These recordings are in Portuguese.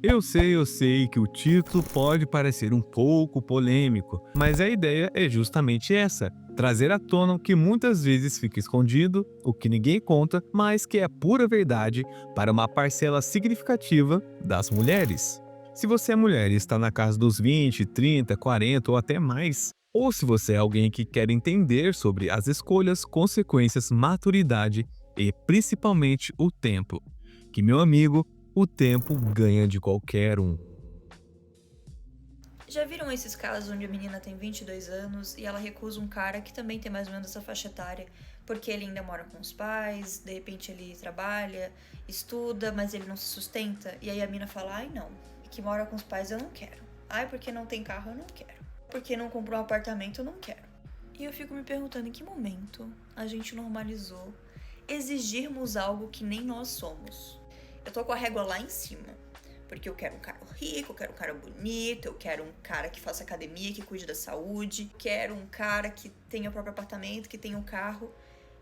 Eu sei que o título pode parecer um pouco polêmico, mas a ideia é justamente essa: trazer à tona o que muitas vezes fica escondido, o que ninguém conta, mas que é pura verdade para uma parcela significativa das mulheres. Se você é mulher e está na casa dos 20, 30, 40 ou até mais, ou se você é alguém que quer entender sobre as escolhas, consequências, maturidade e principalmente o tempo, que, meu amigo, o tempo ganha de qualquer um. Já viram esses casos onde a menina tem 22 anos e ela recusa um cara que também tem mais ou menos essa faixa etária, porque ele ainda mora com os pais, de repente ele trabalha, estuda, mas ele não se sustenta, e aí a mina fala: ai não, que mora com os pais eu não quero. Ai, porque não tem carro eu não quero. Porque não comprou um apartamento eu não quero. E eu fico me perguntando em que momento a gente normalizou exigirmos algo que nem nós somos. Eu tô com a régua lá em cima. Porque eu quero um cara rico, eu quero um cara bonito, eu quero um cara que faça academia, que cuide da saúde, quero um cara que tenha o próprio apartamento, que tenha um carro.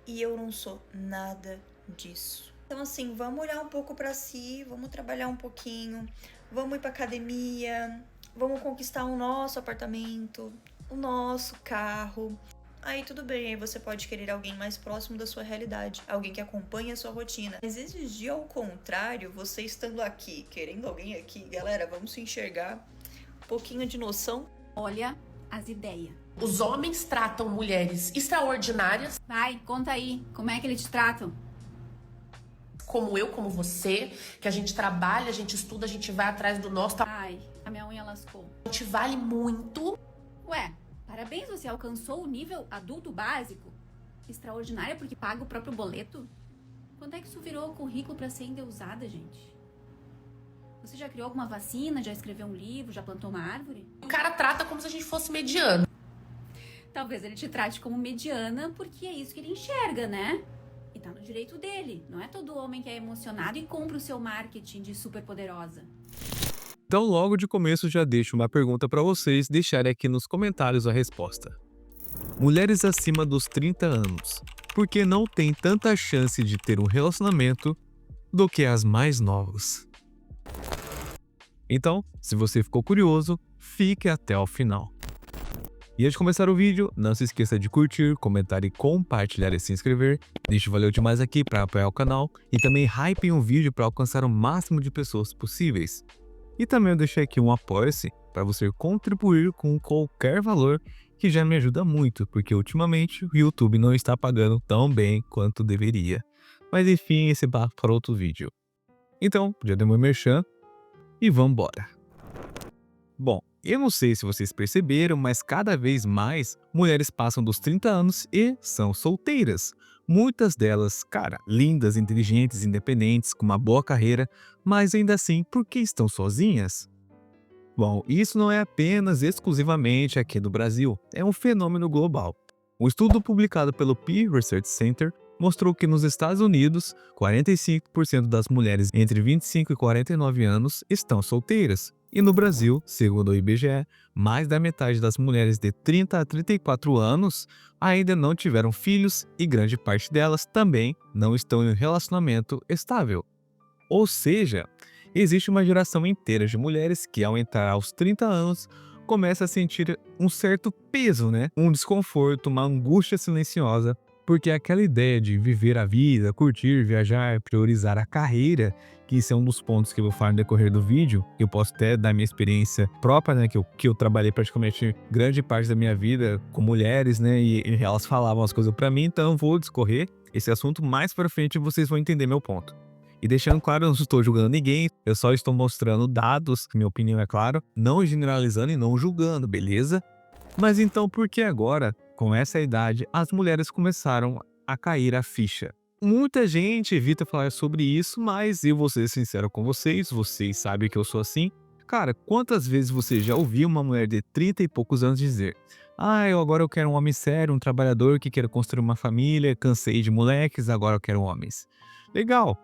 E eu não sou nada disso. Então assim, vamos olhar um pouco pra si, vamos trabalhar um pouquinho, vamos ir pra academia, vamos conquistar o nosso apartamento, o nosso carro. Aí tudo bem, aí você pode querer alguém mais próximo da sua realidade, alguém que acompanhe a sua rotina. Mas exigir ao contrário, você estando aqui, querendo alguém aqui, galera, vamos se enxergar, um pouquinho de noção. Olha as ideias. Os homens tratam mulheres extraordinárias, Vai, conta aí, como é que eles te tratam? como eu, como você, que a gente trabalha, a gente estuda, a gente vai atrás do nosso, Ai, a minha unha lascou. a gente vale muito. Ué, parabéns, você alcançou o nível adulto básico. Extraordinária porque paga o próprio boleto. Quando é que isso virou currículo pra ser endeusada, gente? Você já criou alguma vacina, já escreveu um livro, já plantou uma árvore? O cara trata como se a gente fosse mediano. Talvez ele te trate como mediana porque é isso que ele enxerga, né? E tá no direito dele. Não é todo homem que é emocionado e compra o seu marketing de superpoderosa. Então, logo de começo, já deixo uma pergunta para vocês deixarem aqui nos comentários a resposta. Mulheres acima dos 30 anos, por que não têm tanta chance de ter um relacionamento do que as mais novas? Então, se você ficou curioso, fique até o final. E antes de começar o vídeo, não se esqueça de curtir, comentar e compartilhar e se inscrever. Deixa o valeu demais aqui para apoiar o canal e também hype um vídeo para alcançar o máximo de pessoas possíveis. E também eu deixei aqui um apoia-se para você contribuir com qualquer valor, que já me ajuda muito, porque ultimamente o YouTube não está pagando tão bem quanto deveria. Mas enfim, esse papo para outro vídeo. Então, já deu meu merchan e vambora. Bom, eu não sei se vocês perceberam, mas cada vez mais mulheres passam dos 30 anos e são solteiras. Muitas delas, cara, lindas, inteligentes, independentes, com uma boa carreira, mas ainda assim, por que estão sozinhas? Bom, isso não é apenas exclusivamente aqui do Brasil, é um fenômeno global. Um estudo publicado pelo Pew Research Center mostrou que nos Estados Unidos, 45% das mulheres entre 25 e 49 anos estão solteiras. E no Brasil, segundo o IBGE, mais da metade das mulheres de 30 a 34 anos ainda não tiveram filhos e grande parte delas também não estão em um relacionamento estável. Ou seja, existe uma geração inteira de mulheres que, ao entrar aos 30 anos, começa a sentir um certo peso, né? Um desconforto, uma angústia silenciosa, porque aquela ideia de viver a vida, curtir, viajar, priorizar a carreira, que isso é um dos pontos que eu vou falar no decorrer do vídeo, eu posso até dar minha experiência própria, né? Que eu trabalhei praticamente grande parte da minha vida com mulheres, né? E elas falavam as coisas pra mim, então eu vou discorrer esse assunto mais pra frente e vocês vão entender meu ponto. E deixando claro, eu não estou julgando ninguém, eu só estou mostrando dados, minha opinião é claro, não generalizando e não julgando, beleza? Mas então por que agora, com essa idade, as mulheres começaram a cair a ficha? Muita gente evita falar sobre isso, mas eu vou ser sincero com vocês sabem que eu sou assim. Cara, quantas vezes você já ouviu uma mulher de 30 e poucos anos dizer: ah, agora eu quero um homem sério, um trabalhador que queira construir uma família, cansei de moleques, agora eu quero homens. Legal.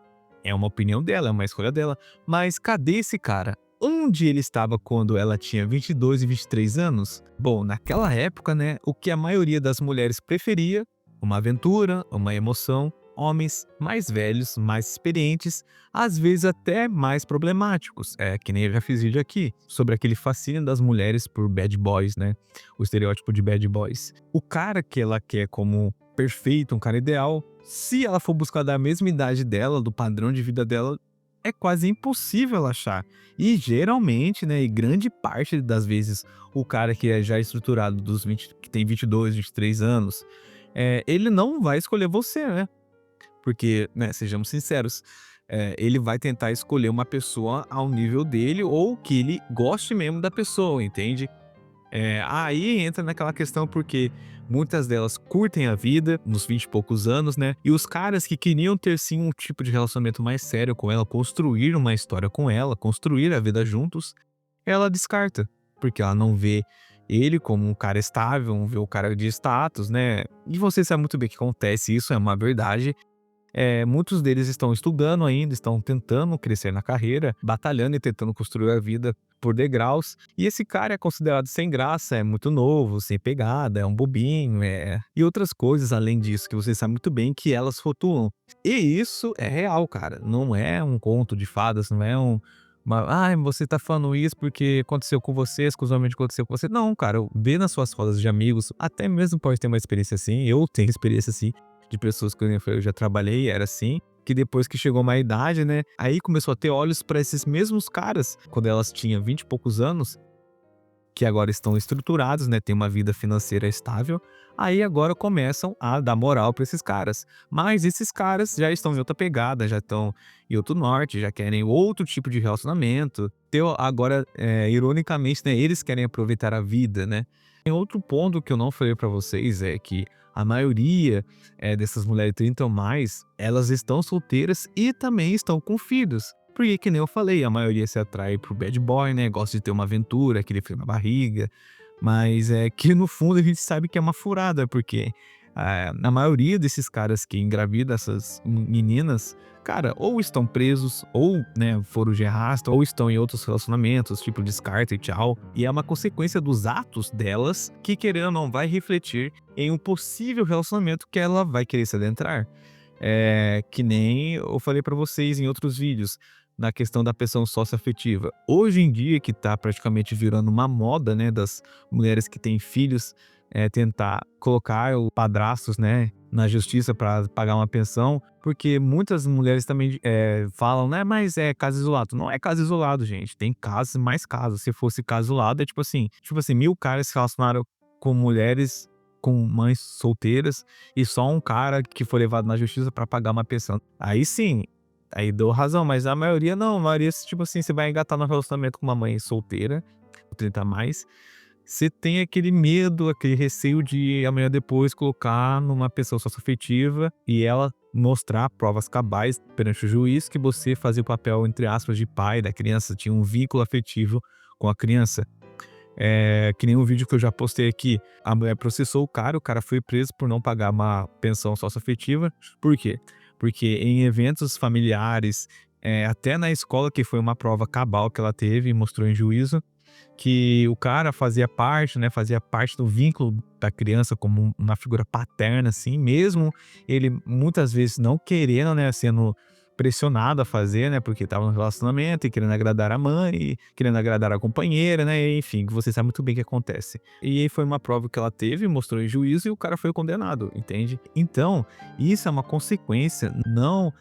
É uma opinião dela, é uma escolha dela, mas cadê esse cara? Onde ele estava quando ela tinha 22 e 23 anos? Bom, naquela época, né, o que a maioria das mulheres preferia, uma aventura, uma emoção, homens mais velhos, mais experientes, às vezes até mais problemáticos. É que nem eu já fiz vídeo aqui sobre aquele fascínio das mulheres por bad boys, né? O estereótipo de bad boys. O cara que ela quer como perfeito, um cara ideal, se ela for buscar da mesma idade dela, do padrão de vida dela, é quase impossível ela achar. E geralmente, né, e grande parte das vezes, o cara que é já estruturado dos 20, que tem 22, 23 anos, ele não vai escolher você, né? Porque, né, sejamos sinceros, ele vai tentar escolher uma pessoa ao nível dele ou que ele goste mesmo da pessoa, entende? Aí entra naquela questão porque muitas delas curtem a vida nos 20 e poucos anos, né? E os caras que queriam ter sim um tipo de relacionamento mais sério com ela, construir uma história com ela, construir a vida juntos, ela descarta. Porque ela não vê ele como um cara estável, não vê o cara de status, né? E você sabe muito bem que acontece, isso é uma verdade. Muitos deles estão estudando ainda, estão tentando crescer na carreira, batalhando e tentando construir a vida por degraus. E esse cara é considerado sem graça, é muito novo, sem pegada, é um bobinho, e outras coisas além disso, que você sabe muito bem que elas flutuam. E isso é real, cara. Não é um conto de fadas, não é você tá falando isso porque aconteceu com você, exclusivamente aconteceu com você. Não, cara, vê nas suas rodas de amigos, até mesmo pode ter uma experiência assim, eu tenho experiência assim, de pessoas que eu já trabalhei, era assim, que depois que chegou uma idade, né, aí começou a ter olhos para esses mesmos caras, quando elas tinham 20 e poucos anos, que agora estão estruturados, né, tem uma vida financeira estável, aí agora começam a dar moral para esses caras. Mas esses caras já estão em outra pegada, já estão em outro norte, já querem outro tipo de relacionamento. Agora, ironicamente, né, eles querem aproveitar a vida, né. Tem outro ponto que eu não falei para vocês, é que a maioria dessas mulheres 30 ou mais, elas estão solteiras e também estão com filhos. Porque, que nem eu falei, a maioria se atrai pro bad boy, né? Gosta de ter uma aventura, aquele frio na barriga. Mas é que no fundo a gente sabe que é uma furada, porque a maioria desses caras que engravidam essas meninas, cara, ou estão presos, ou, né, foram de arrasta, ou estão em outros relacionamentos, tipo descarta e tchau. E é uma consequência dos atos delas que, querendo ou não, vai refletir em um possível relacionamento que ela vai querer se adentrar. Que nem eu falei pra vocês em outros vídeos, na questão da pressão socioafetiva. Hoje em dia, que tá praticamente virando uma moda, né, das mulheres que têm filhos, tentar colocar os padrastos, né, na justiça para pagar uma pensão, porque muitas mulheres também falam, né, mas é caso isolado. Não é caso isolado, gente. Tem casos, mais casos. Se fosse caso isolado, é tipo assim, 1000 caras se relacionaram com mulheres com mães solteiras e só um cara que foi levado na justiça para pagar uma pensão. Aí sim, aí dou razão, mas a maioria não. A maioria, tipo assim, você vai engatar no relacionamento com uma mãe solteira, 30 a mais, você tem aquele medo, aquele receio de amanhã depois colocar numa pessoa socioafetiva e ela mostrar provas cabais perante o juiz que você fazia o papel, entre aspas, de pai da criança, tinha um vínculo afetivo com a criança. Que nem um vídeo que eu já postei aqui, a mulher processou o cara foi preso por não pagar uma pensão socioafetiva. Por quê? Porque em eventos familiares, até na escola, que foi uma prova cabal que ela teve e mostrou em juízo, que o cara fazia parte, né, fazia parte do vínculo da criança como uma figura paterna, assim, mesmo ele muitas vezes não querendo, né, sendo pressionado a fazer, né, porque estava no relacionamento e querendo agradar a mãe, e querendo agradar a companheira, né, e enfim, que você sabe muito bem o que acontece. E aí foi uma prova que ela teve, mostrou em juízo e o cara foi condenado, entende? Então, isso é uma consequência, não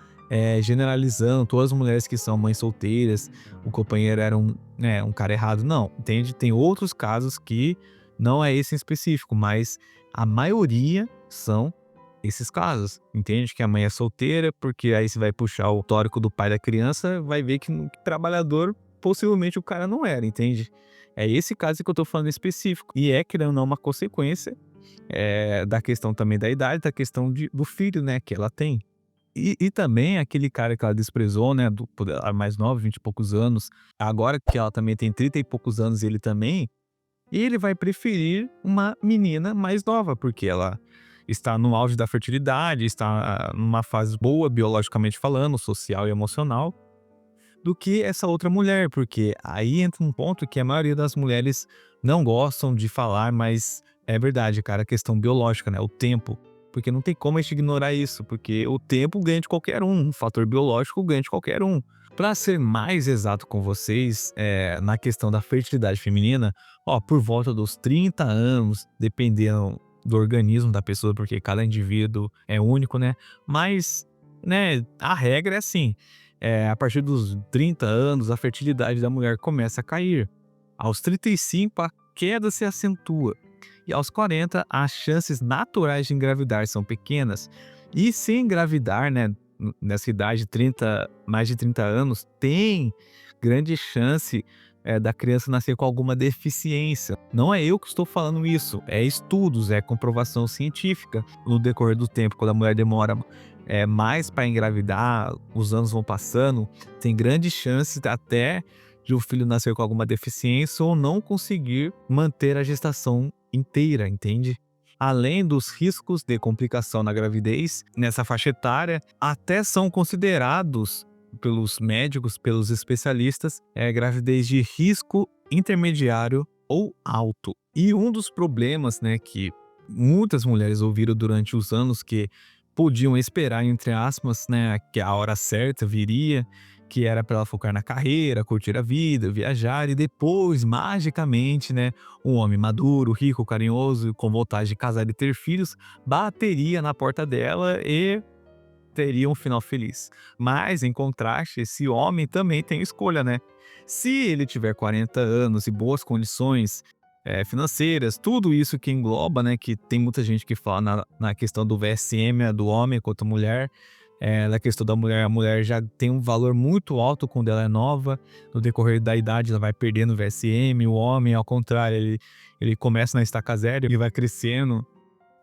generalizando todas as mulheres que são mães solteiras, o companheiro era um cara errado, não, entende? Tem outros casos que não é esse em específico, mas a maioria são esses casos, entende? Que a mãe é solteira, porque aí você vai puxar o histórico do pai da criança, vai ver que trabalhador, possivelmente o cara não era, entende? É esse caso que eu tô falando em específico. E querendo ou não, uma consequência da questão também da idade, da questão do filho, né, que ela tem. E também aquele cara que ela desprezou, né, ela mais nova, 20 e poucos anos, agora que ela também tem 30 e poucos anos, ele também, ele vai preferir uma menina mais nova, porque ela está no auge da fertilidade, está numa fase boa, biologicamente falando, social e emocional, do que essa outra mulher, porque aí entra um ponto que a maioria das mulheres não gostam de falar, mas é verdade, cara, a questão biológica, né, o tempo. Porque não tem como a gente ignorar isso, porque o tempo ganha de qualquer um fator biológico ganha de qualquer um. Para ser mais exato com vocês, na questão da fertilidade feminina, ó, por volta dos 30 anos, dependendo do organismo da pessoa, porque cada indivíduo é único, né? Mas, né, a regra é assim, a partir dos 30 anos, a fertilidade da mulher começa a cair. Aos 35, a queda se acentua. E aos 40, as chances naturais de engravidar são pequenas. E se engravidar, né, nessa idade, mais de 30 anos, tem grande chance da criança nascer com alguma deficiência. Não é eu que estou falando isso, é estudos, é comprovação científica. No decorrer do tempo, quando a mulher demora mais para engravidar, os anos vão passando, tem grande chance até de o filho nascer com alguma deficiência ou não conseguir manter a gestação inteira, entende? Além dos riscos de complicação na gravidez, nessa faixa etária, até são considerados pelos médicos, pelos especialistas, gravidez de risco intermediário ou alto. E um dos problemas, né, que muitas mulheres ouviram durante os anos que podiam esperar, entre aspas, né, que a hora certa viria, que era para ela focar na carreira, curtir a vida, viajar e depois, magicamente, né, um homem maduro, rico, carinhoso, com vontade de casar e ter filhos, bateria na porta dela e teria um final feliz. Mas, em contraste, esse homem também tem escolha, né? Se ele tiver 40 anos e boas condições financeiras, tudo isso que engloba, né? Que tem muita gente que fala na questão do VSM, do homem quanto mulher. Na questão da mulher, a mulher já tem um valor muito alto quando ela é nova. No decorrer da idade, ela vai perdendo o VSM. O homem, ao contrário, ele começa na estaca zero e vai crescendo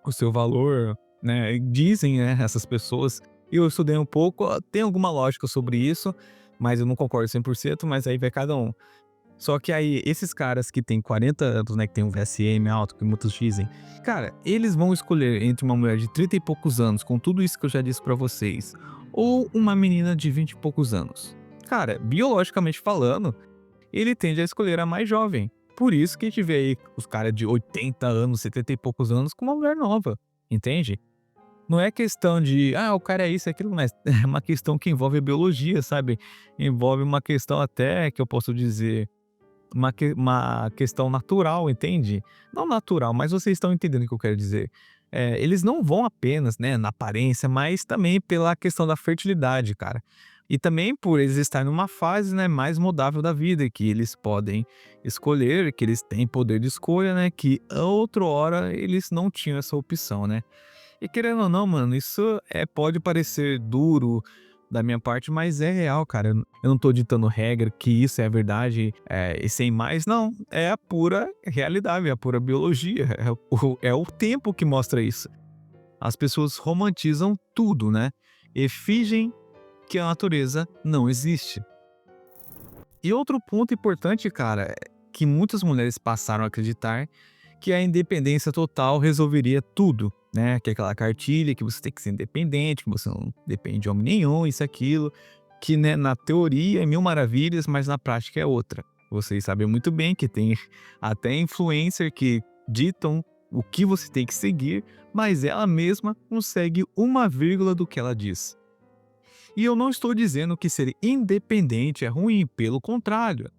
o seu valor, né? Dizem, né, essas pessoas. Eu estudei um pouco, tem alguma lógica sobre isso, mas eu não concordo 100%, mas aí vai cada um. Só que aí, esses caras que têm 40 anos, né, que tem um VSM alto, que muitos dizem, cara, eles vão escolher entre uma mulher de 30 e poucos anos, com tudo isso que eu já disse pra vocês, ou uma menina de 20 e poucos anos. Cara, biologicamente falando, ele tende a escolher a mais jovem. Por isso que a gente vê aí os caras de 80 anos, 70 e poucos anos com uma mulher nova, entende? Não é questão de, o cara é isso, é aquilo, mas é uma questão que envolve a biologia, sabe? Envolve uma questão até, que eu posso dizer, uma questão natural, entende? Não natural, mas vocês estão entendendo o que eu quero dizer. Eles não vão apenas, né, na aparência, mas também pela questão da fertilidade, cara. E também por eles estarem numa fase, né, mais mudável da vida, que eles podem escolher, que eles têm poder de escolha, né, que outrora eles não tinham essa opção, né? E querendo ou não, mano, isso pode parecer duro da minha parte, mas é real, cara. Eu não tô ditando regra que isso é a verdade, e sem mais, não. É a pura realidade, é a pura biologia. É o tempo que mostra isso. As pessoas romantizam tudo, né? E fingem que a natureza não existe. E outro ponto importante, cara, é que muitas mulheres passaram a acreditar que a independência total resolveria tudo, né? Que é aquela cartilha que você tem que ser independente, que você não depende de homem nenhum, isso, aquilo, que, né, na teoria é mil maravilhas, mas na prática é outra. Vocês sabem muito bem que tem até influencer que ditam o que você tem que seguir, mas ela mesma não segue uma vírgula do que ela diz. E eu não estou dizendo que ser independente é ruim, pelo contrário,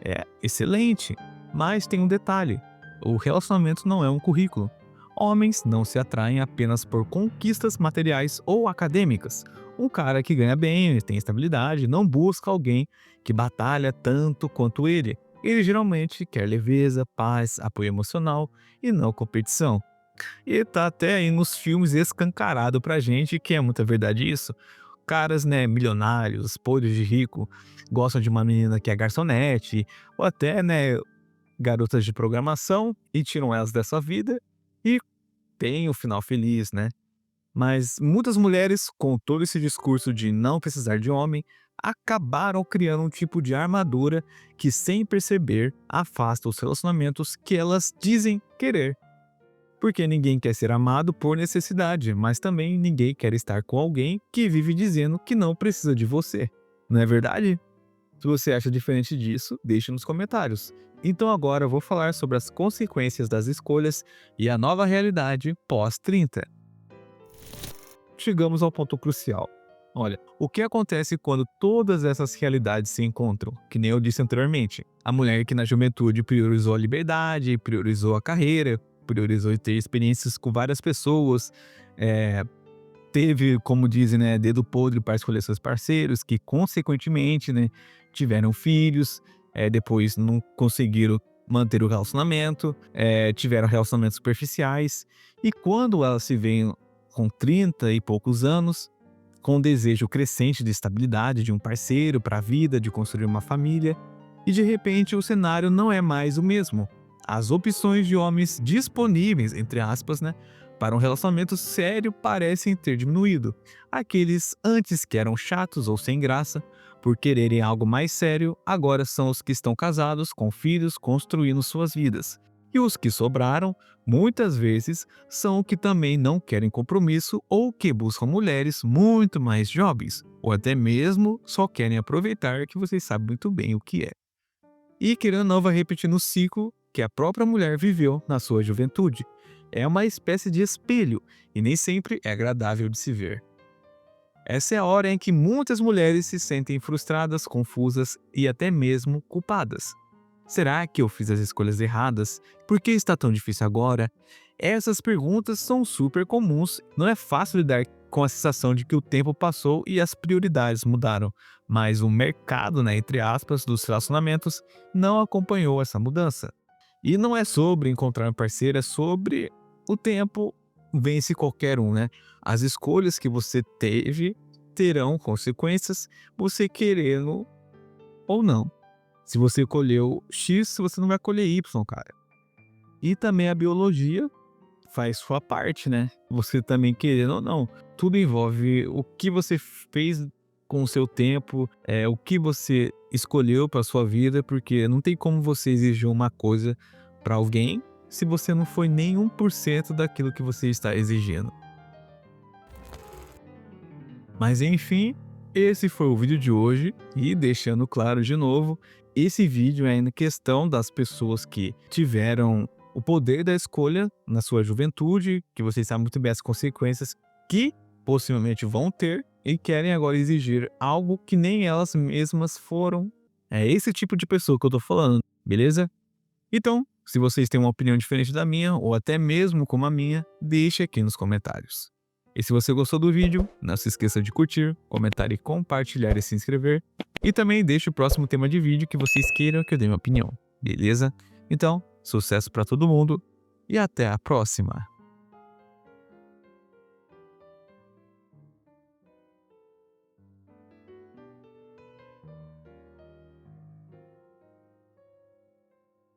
é excelente, mas tem um detalhe. O relacionamento não é um currículo. Homens não se atraem apenas por conquistas materiais ou acadêmicas. Um cara que ganha bem, tem estabilidade, não busca alguém que batalha tanto quanto ele. Ele geralmente quer leveza, paz, apoio emocional e não competição. E tá até aí nos filmes escancarado pra gente que é muita verdade isso. Caras, né, milionários, podres de rico, gostam de uma menina que é garçonete, ou até, né, garotas de programação e tiram elas dessa vida e tem o final feliz, né? Mas muitas mulheres, com todo esse discurso de não precisar de homem, acabaram criando um tipo de armadura que, sem perceber, afasta os relacionamentos que elas dizem querer. Porque ninguém quer ser amado por necessidade, mas também ninguém quer estar com alguém que vive dizendo que não precisa de você. Não é verdade? Se você acha diferente disso, deixe nos comentários. Então agora eu vou falar sobre as consequências das escolhas e a nova realidade pós-30. chegamos ao ponto crucial. Olha, o que acontece quando todas essas realidades se encontram? Que nem eu disse anteriormente, a mulher que na juventude priorizou a liberdade, priorizou a carreira, priorizou ter experiências com várias pessoas, teve, como dizem, né, dedo podre para escolher seus parceiros, que consequentemente, né, tiveram filhos, depois não conseguiram manter o relacionamento, tiveram relacionamentos superficiais, e quando elas se veem com 30 e poucos anos, com o desejo crescente de estabilidade de um parceiro para a vida, de construir uma família, e de repente o cenário não é mais o mesmo. As opções de homens disponíveis, entre aspas, né, para um relacionamento sério parecem ter diminuído. Aqueles antes que eram chatos ou sem graça, por quererem algo mais sério, agora são os que estão casados, com filhos, construindo suas vidas. E os que sobraram, muitas vezes, são os que também não querem compromisso ou que buscam mulheres muito mais jovens, ou até mesmo só querem aproveitar, que vocês sabem muito bem o que é. E querendo ou não, vai repetindo o ciclo que a própria mulher viveu na sua juventude. É uma espécie de espelho e nem sempre é agradável de se ver. Essa é a hora em que muitas mulheres se sentem frustradas, confusas e até mesmo culpadas. Será que eu fiz as escolhas erradas? Por que está tão difícil agora? Essas perguntas são super comuns. Não é fácil lidar com a sensação de que o tempo passou e as prioridades mudaram, mas o mercado, né, entre aspas, dos relacionamentos não acompanhou essa mudança. E não é sobre encontrar um parceiro, é sobre o tempo vence qualquer um, né? As escolhas que você teve terão consequências, você querendo ou não. Se você colheu X, você não vai colher Y, cara. E também a biologia faz sua parte, né? Você também querendo ou não. Tudo envolve o que você fez com o seu tempo, o que você escolheu para sua vida, porque não tem como você exigir uma coisa para alguém se você não foi nem 1% daquilo que você está exigindo. Mas enfim, esse foi o vídeo de hoje e deixando claro de novo, esse vídeo é em questão das pessoas que tiveram o poder da escolha na sua juventude, que vocês sabem muito bem as consequências que possivelmente vão ter e querem agora exigir algo que nem elas mesmas foram. É esse tipo de pessoa que eu tô falando, beleza? Então, se vocês têm uma opinião diferente da minha, ou até mesmo como a minha, deixe aqui nos comentários. E se você gostou do vídeo, não se esqueça de curtir, comentar e compartilhar e se inscrever. E também deixe o próximo tema de vídeo que vocês queiram que eu dê minha opinião, beleza? Então, sucesso para todo mundo e até a próxima!